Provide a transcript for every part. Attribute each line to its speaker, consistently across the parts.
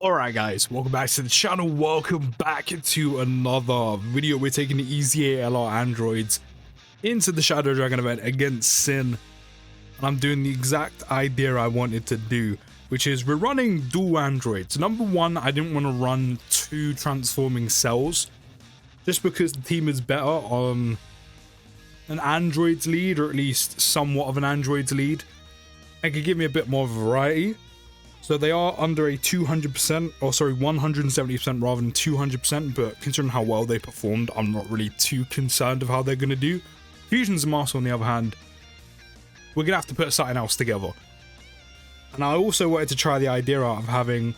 Speaker 1: Alright guys, welcome back to the channel, welcome back to another video. We're taking the EZA LR androids into the Shadow Dragon event against SYN. And I'm doing the exact idea I wanted to do, which is we're running dual androids. Number one, I didn't want to run two transforming cells, just because the team is better on an android's lead, or at least somewhat of an android's lead. It could give me a bit more variety. So they are under a 200%, or sorry, 170% rather than 200%, but considering how well they performed, I'm not really too concerned of how they're going to do. Fusions and Master, on the other hand, we're going to have to put something else together. And I also wanted to try the idea out of having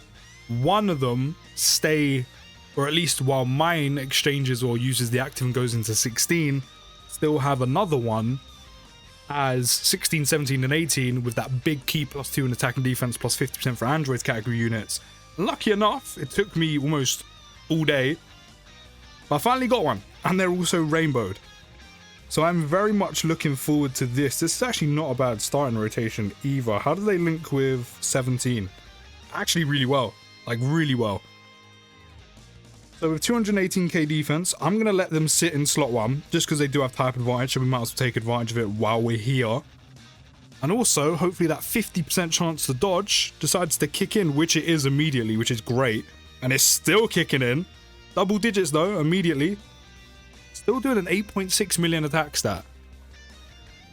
Speaker 1: one of them stay, or at least while mine exchanges or uses the active and goes into 16, still have another one as 16, 17, and 18 with that big key +2 in attack and defense plus 50% for androids category units. Lucky enough, it took me almost all day, but I finally got one, and they're also rainbowed. So I'm very much looking forward to this. This is actually not a bad starting rotation either. How do they link with 17? Actually really well, like really well. So with 218k defense, I'm going to let them sit in slot 1, just because they do have type advantage, so we might as well take advantage of it while we're here. And also, hopefully that 50% chance to dodge decides to kick in, which it is immediately, which is great. And it's still kicking in. Double digits though, immediately. Still doing an 8.6 million attack stat.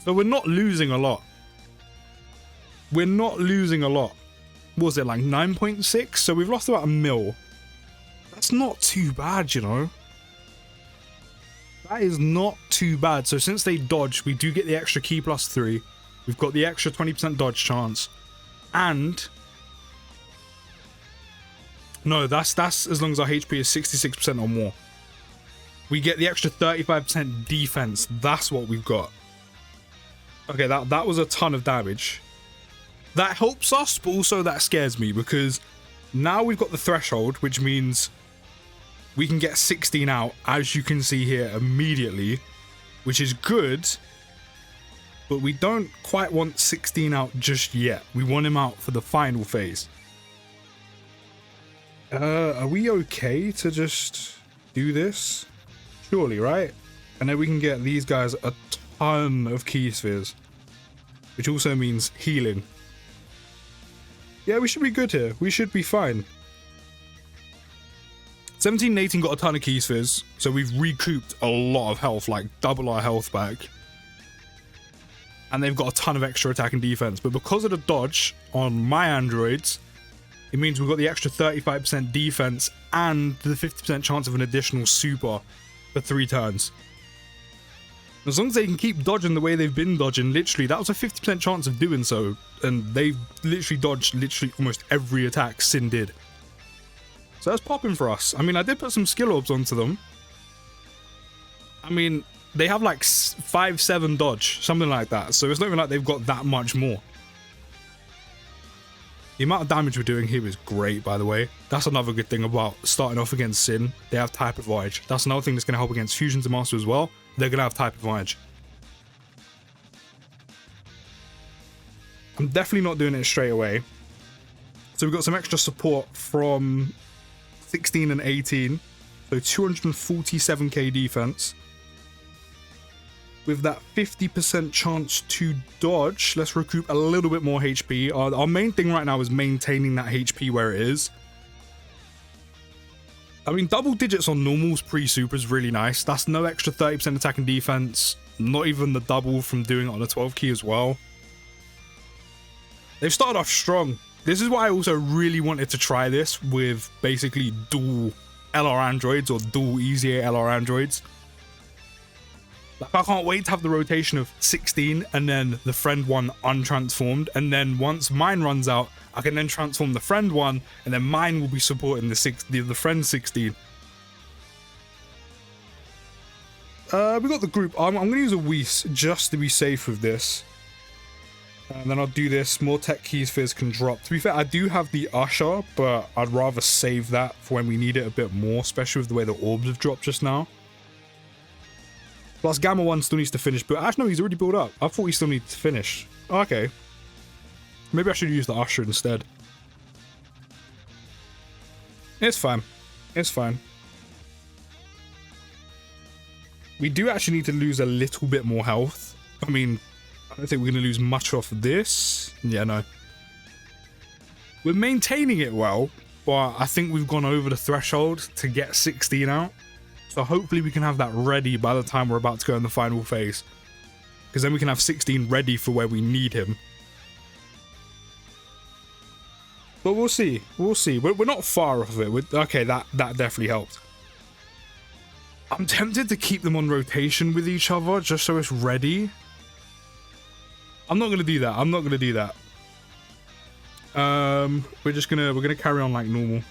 Speaker 1: So we're not losing a lot. We're not losing a lot. What was it, like 9.6? So we've lost about a mil. That's not too bad, you know. That is not too bad. So since they dodge, we do get the extra key +3. We've got the extra 20% dodge chance. And no, that's as long as our HP is 66% or more. We get the extra 35% defense. That's what we've got. Okay, that was a ton of damage. That helps us, but also that scares me, because now we've got the threshold, which means we can get 16 out, as you can see here, immediately, which is good, but we don't quite want 16 out just yet. We want him out for the final phase. Are we okay to just do this? Surely, right? And then we can get these guys a ton of key spheres, which also means healing. Yeah, we should be good here. We should be fine. 17 and 18 got a ton of key spheres, so we've recouped a lot of health, like double our health back. And they've got a ton of extra attack and defense, but because of the dodge on my androids, it means we've got the extra 35% defense and the 50% chance of an additional super for 3 turns. As long as they can keep dodging the way they've been dodging, literally, that was a 50% chance of doing so, and they've literally dodged almost every attack SYN did. So that's popping for us. I mean, I did put some skill orbs onto them. I mean, they have like 5-7 dodge, something like that. So it's not even like they've got that much more. The amount of damage we're doing here is great, by the way. That's another good thing about starting off against SYN. They have type advantage. That's another thing that's going to help against Fusions and Master as well. They're going to have type advantage. I'm definitely not doing it straight away. So we've got some extra support from 16 and 18, so 247k defense. With that 50% chance to dodge, let's recoup a little bit more HP. Our main thing right now is maintaining that HP where it is. I mean, double digits on normals pre-super is really nice. That's no extra 30% attack and defense, not even the double from doing it on a 12 key as well. They've started off strong. This is why I also really wanted to try this with basically dual LR androids, or dual EZA LR androids. Like, I can't wait to have the rotation of 16 and then the friend one untransformed, and then once mine runs out, I can then transform the friend one, and then mine will be supporting the friend 16. We got the group. I'm going to use a Whis just to be safe with this. And then I'll do this. More tech key spheres can drop. To be fair, I do have the Usher, but I'd rather save that for when we need it a bit more, especially with the way the orbs have dropped just now. Plus, Gamma 1 still needs to finish, but actually, no, he's already built up. I thought he still needed to finish. Okay. Maybe I should use the Usher instead. It's fine. It's fine. We do actually need to lose a little bit more health. I mean, I don't think we're going to lose much off this. Yeah, no. We're maintaining it well, but I think we've gone over the threshold to get 16 out. So hopefully we can have that ready by the time we're about to go in the final phase. Because then we can have 16 ready for where we need him. But we'll see. We'll see. We're not far off of it. Okay, that definitely helped. I'm tempted to keep them on rotation with each other just so it's ready. I'm not going to do that. I'm not going to do that. We're gonna carry on like normal.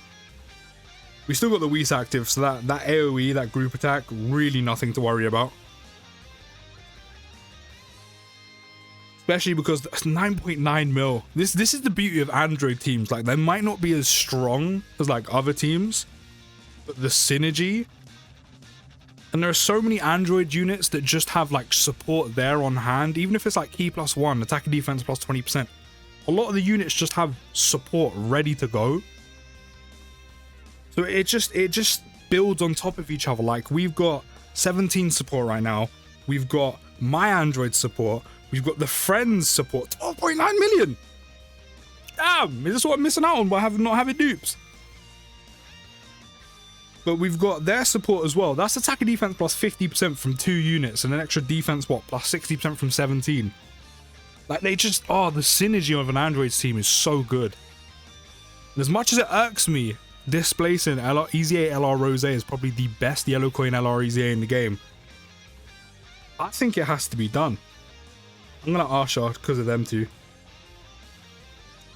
Speaker 1: We still got the Whis active, so that AoE, that group attack, really nothing to worry about. Especially because 9.9 mil. This is the beauty of Android teams. Like, they might not be as strong as like other teams, but the synergy. And there are so many Android units that just have like support there on hand, even if it's like key +1, attack and defense plus 20%. A lot of the units just have support ready to go. So it just builds on top of each other. Like, we've got 17 support right now. We've got my Android support. We've got the friends support. 12.9 million! Damn! Is this what I'm missing out on by not having dupes? But we've got their support as well. That's attack and defense plus 50% from 2 units, and an extra defense, what, plus 60% from 17. Like, they just, the synergy of an Android's team is so good. And as much as it irks me, displacing EZA LR Rose is probably the best yellow coin LR EZA in the game. I think it has to be done. I'm gonna Arsha because of them two.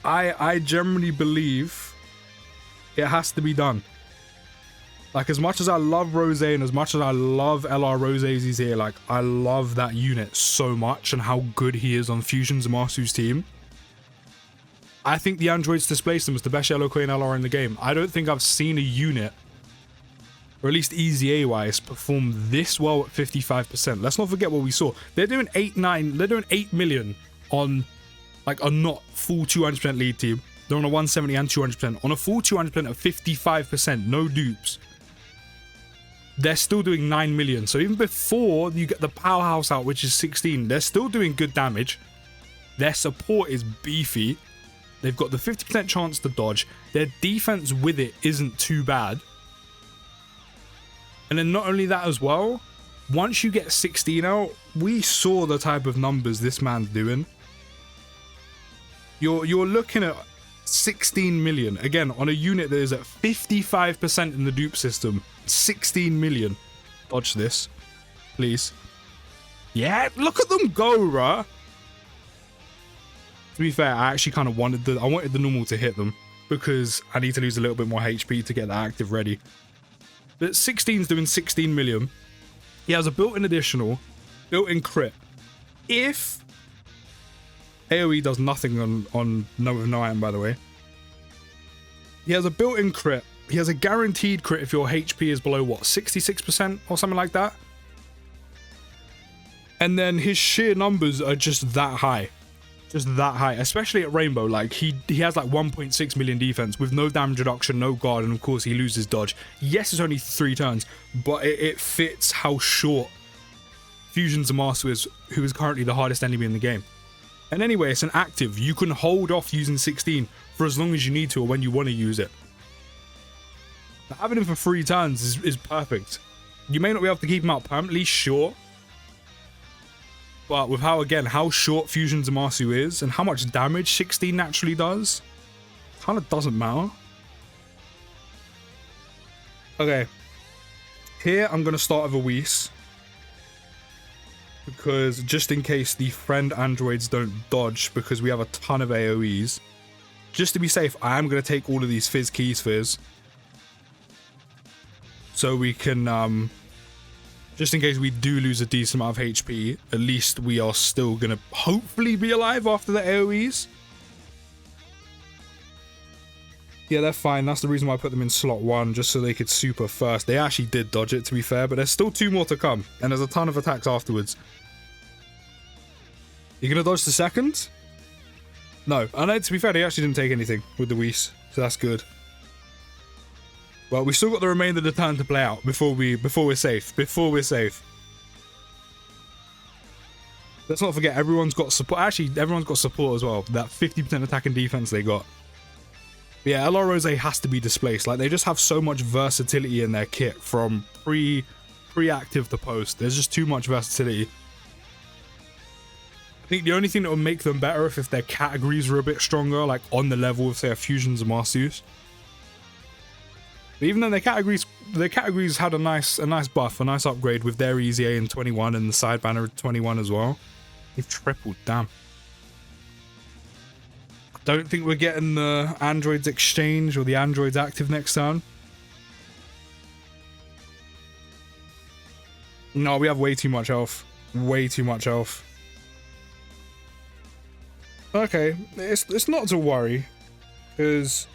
Speaker 1: I generally believe it has to be done. Like, as much as I love Rose and as much as I love LR Rose's EZA, like, I love that unit so much and how good he is on Fusion Zamasu's team. I think the Androids Displace Them is the best yellow coin LR in the game. I don't think I've seen a unit, or at least EZA-wise, perform this well at 55%. Let's not forget what we saw. They're doing 8 million on, like, a not full 200% lead team. They're on a 170 and 200%. On a full 200% of 55%, no dupes. They're still doing 9 million. So even before you get the powerhouse out, which is 16, they're still doing good damage. Their support is beefy. They've got the 50% chance to dodge. Their defense with it isn't too bad. And then not only that as well, once you get 16 out, we saw the type of numbers this man's doing. You're looking at 16 million. Again, on a unit that is at 55% in the dupe system. 16 million. Dodge this, please. Yeah, look at them go, bruh. To be fair, I actually kind of wanted the normal to hit them because I need to lose a little bit more HP to get the active ready. But 16's doing 16 million. He has a built-in additional, built-in crit. If AoE does nothing on no item, by the way. He has a built-in crit. He has a guaranteed crit if your HP is below, what, 66% or something like that? And then his sheer numbers are just that high. Just that high. Especially at Rainbow. Like, he has like 1.6 million defense with no damage reduction, no guard, and of course he loses dodge. Yes, it's only 3 turns, but it fits how short Fusion Zamasu is, who is currently the hardest enemy in the game. And anyway, it's an active. You can hold off using 16 for as long as you need to or when you want to use it. Having him for 3 turns is perfect. You may not be able to keep him out permanently, sure. But with how short Fusion Zamasu is and how much damage 16 naturally does, kind of doesn't matter. Okay. Here, I'm going to start with a Whis. Because just in case the friend androids don't dodge because we have a ton of AoEs. Just to be safe, I am going to take all of these Fizz Keys Fizz. So we can, just in case we do lose a decent amount of HP, at least we are still going to hopefully be alive after the AoEs. Yeah, they're fine. That's the reason why I put them in slot 1, just so they could super first. They actually did dodge it, to be fair, but there's still 2 more to come, and there's a ton of attacks afterwards. You're going to dodge the second? No. And to be fair, they actually didn't take anything with the Whis, so that's good. Well, we still got the remainder of the turn to play out before we're safe. Let's not forget, everyone's got support. Actually, everyone's got support as well. That 50% attack and defense they got. But yeah, LR Rose has to be displaced. Like, they just have so much versatility in their kit from pre-active to post. There's just too much versatility. I think the only thing that would make them better if their categories were a bit stronger, like on the level of, say, a Fusions and Marsu's. But even though their categories had a nice buff, a nice upgrade with their EZA in 21 and the side banner in 21 as well. They've tripled, damn. Don't think we're getting the androids exchange or the androids active next turn. No, we have way too much health. Way too much health. Okay, it's not to worry, because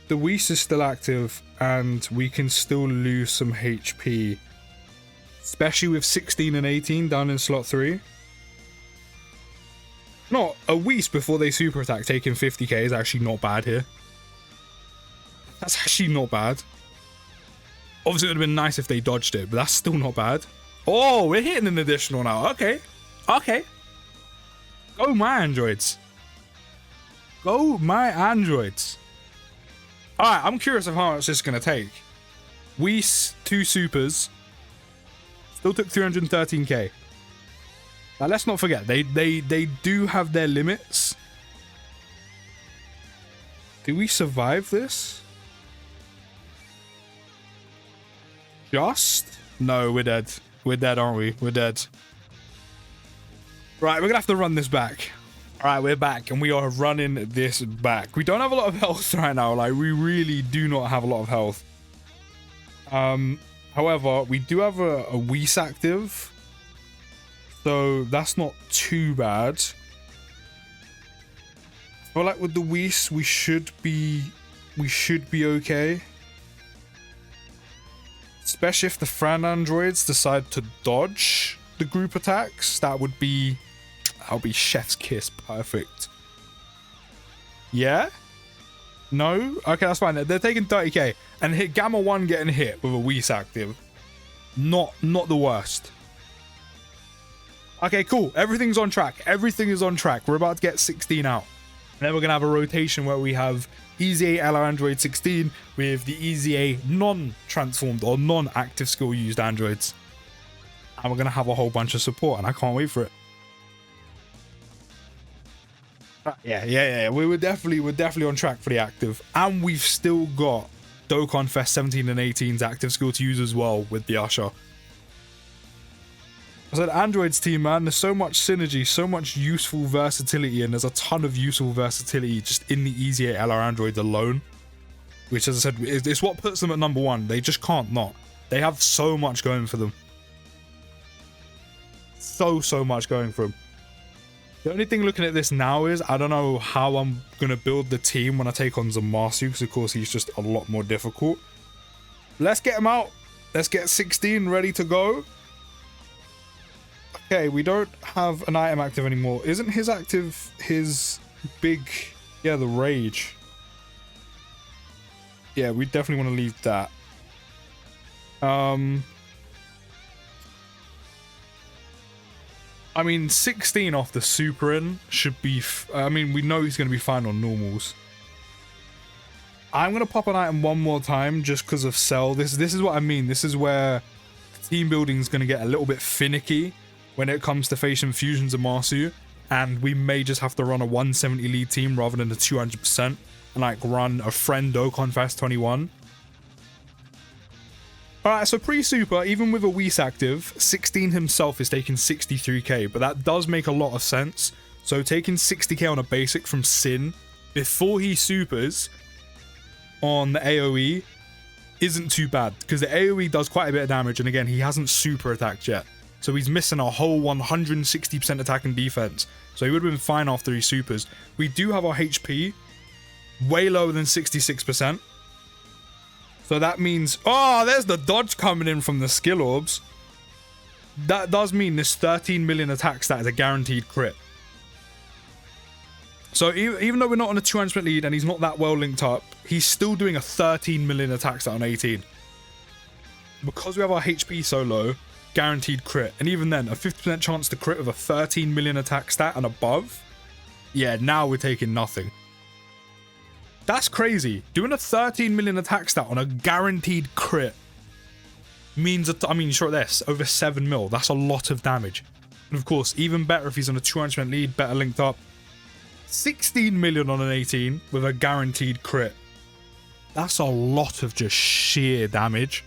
Speaker 1: the Whis is still active and we can still lose some HP, especially with 16 and 18 down in slot 3. No, a Whis before they super attack taking 50k is actually not bad here. That's actually not bad. Obviously, it would have been nice if they dodged it, but that's still not bad. Oh, we're hitting an additional now. Okay. Okay. Go my androids. Go my androids. Alright, I'm curious of how much this is going to take. Whis, 2 supers. Still took 313k. Now, let's not forget, they do have their limits. Do we survive this? Just? No, we're dead. We're dead, aren't we? We're dead. Right, we're going to have to run this back. Alright, we're back, and we are running this back. We don't have a lot of health right now. Like, we really do not have a lot of health. However, we do have a Whis active. So that's not too bad. I feel like with the Whis, we should be okay. Especially if the Fran androids decide to dodge the group attacks. That'll be chef's kiss. Perfect. Yeah? No? Okay, that's fine. They're taking 30k. And hit Gamma 1 getting hit with a Whis active. Not the worst. Okay, cool. Everything's on track. Everything is on track. We're about to get 16 out. And then we're going to have a rotation where we have EZA LR Android 16 with the EZA non-transformed or non-active skill used androids. And we're going to have a whole bunch of support, and I can't wait for it. Yeah. We're definitely on track for the active. And we've still got Dokkan Fest 17 and 18's active skill to use as well with the Usher. I said androids team, man, there's so much synergy, so much useful versatility, and there's a ton of useful versatility just in the EZA LR androids alone, which, as I said, it's what puts them at number 1. They just can't not. They have so much going for them. So much going for them. The only thing looking at this now is I don't know how I'm going to build the team when I take on Zamasu, because of course he's just a lot more difficult. Let's get him out. Let's get 16 ready to go. Okay, we don't have an item active anymore. Isn't his active his big... Yeah, the Rage. Yeah, we definitely want to leave that. I mean, 16 off the super in should be... I mean, we know he's going to be fine on normals. I'm going to pop an item one more time just because of Cell. This is what I mean. This is where team building is going to get a little bit finicky when it comes to facing Fusions and Marsu, and we may just have to run a 170 lead team rather than a 200% and like run a friend Dokkan Fest 21. Alright, so pre-super, even with a Whis active, 16 himself is taking 63k, but that does make a lot of sense. So taking 60k on a basic from SYN before he supers on the AoE isn't too bad, because the AoE does quite a bit of damage, and again, he hasn't super attacked yet. So he's missing a whole 160% attack and defense. So he would have been fine after he supers. We do have our HP way lower than 66%. So that means... Oh, there's the dodge coming in from the skill orbs. That does mean this 13 million attack stat is a guaranteed crit. So even though we're not on a 200% lead and he's not that well linked up, he's still doing a 13 million attack stat on 18. Because we have our HP so low, guaranteed crit. And even then, a 50% chance to crit with a 13 million attack stat and above. Yeah, now we're taking nothing. That's crazy. Doing a 13 million attack stat on a guaranteed crit means that, I mean, sure, this over 7 mil. That's a lot of damage. And of course, even better if he's on a 200% lead, better linked up. 16 million on an 18 with a guaranteed crit. That's a lot of just sheer damage.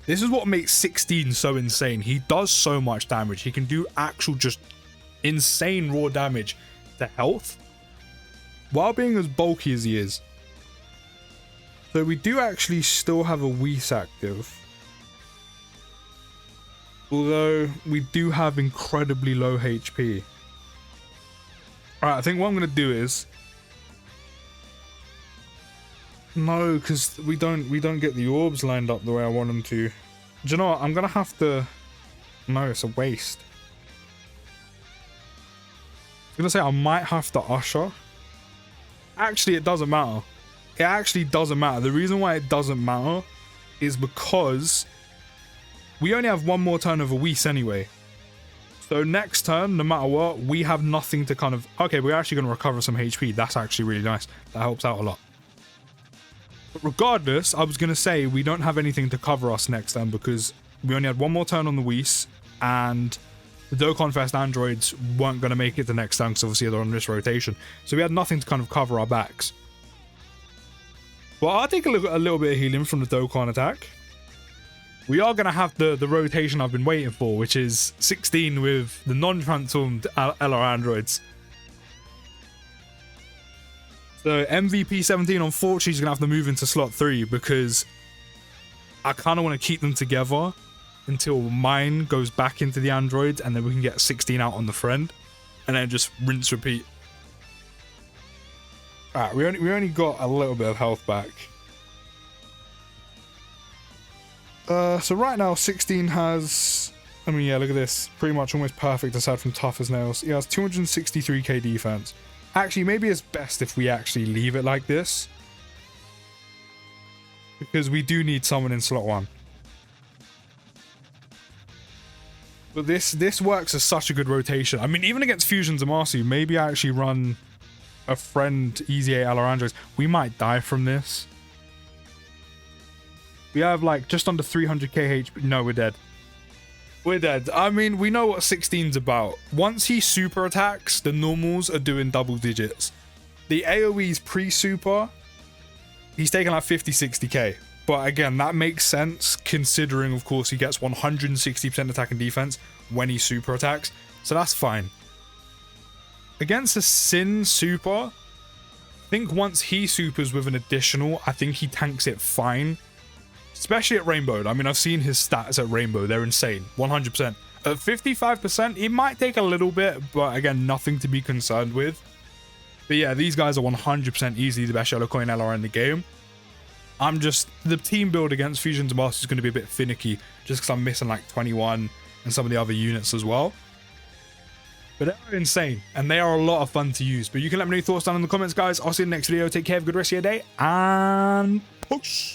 Speaker 1: This is what makes 16 so insane. He does so much damage. He can do actual just insane raw damage to health while being as bulky as he is. So we do actually still have a Whis active. Although we do have incredibly low HP. Alright, I think what I'm going to do is... No, because we don't get the orbs lined up the way I want them to. Do you know what? I'm going to have to... No, it's a waste. I was going to say I might have to Usher. Actually, it doesn't matter. It actually doesn't matter. The reason why it doesn't matter is because we only have one more turn of a Whis anyway. So next turn, no matter what, we have nothing to kind of... Okay, we're actually going to recover some HP. That's actually really nice. That helps out a lot. But regardless, I was going to say we don't have anything to cover us next turn because we only had one more turn on the Whis and the Dokkan Fest androids weren't going to make it the next turn because obviously they're on this rotation. So we had nothing to kind of cover our backs. Well, I'll take a little bit of healing from the Dokkan attack. We are going to have the rotation I've been waiting for, which is 16 with the non-transformed LR androids. So MVP 17, unfortunately, is going to have to move into slot 3 because I kind of want to keep them together until mine goes back into the androids and then we can get 16 out on the friend and then just rinse repeat. Alright, we only got a little bit of health back. So right now 16 has, I mean, yeah, look at this, pretty much almost perfect aside from tough as nails. He has 263k defense. Actually, maybe it's best if we actually leave it like this because we do need someone in slot 1. But this works as such a good rotation. I mean, even against Fusions and Marsu, maybe I actually run a friend EZA LR androids. We might die from this. We have like just under 300k HP. No, we're dead. We're dead. I mean, we know what 16's about. Once he super attacks, the normals are doing double digits. The AoE's pre-super, he's taking like 50, 60k. But again, that makes sense considering, of course, he gets 160% attack and defense when he super attacks. So that's fine. Against a SYN super, I think once he supers with an additional, I think he tanks it fine. Especially at Rainbow. I mean, I've seen his stats at Rainbow. They're insane. 100%. At 55%, it might take a little bit, but again, nothing to be concerned with. But yeah, these guys are 100% easily the best Yellow Coin LR in the game. I'm just... The team build against Fusions and Masters is going to be a bit finicky, just because I'm missing like 21 and some of the other units as well. But they're insane, and they are a lot of fun to use. But you can let me know your thoughts down in the comments, guys. I'll see you in the next video. Take care, have a good rest of your day, and... Push!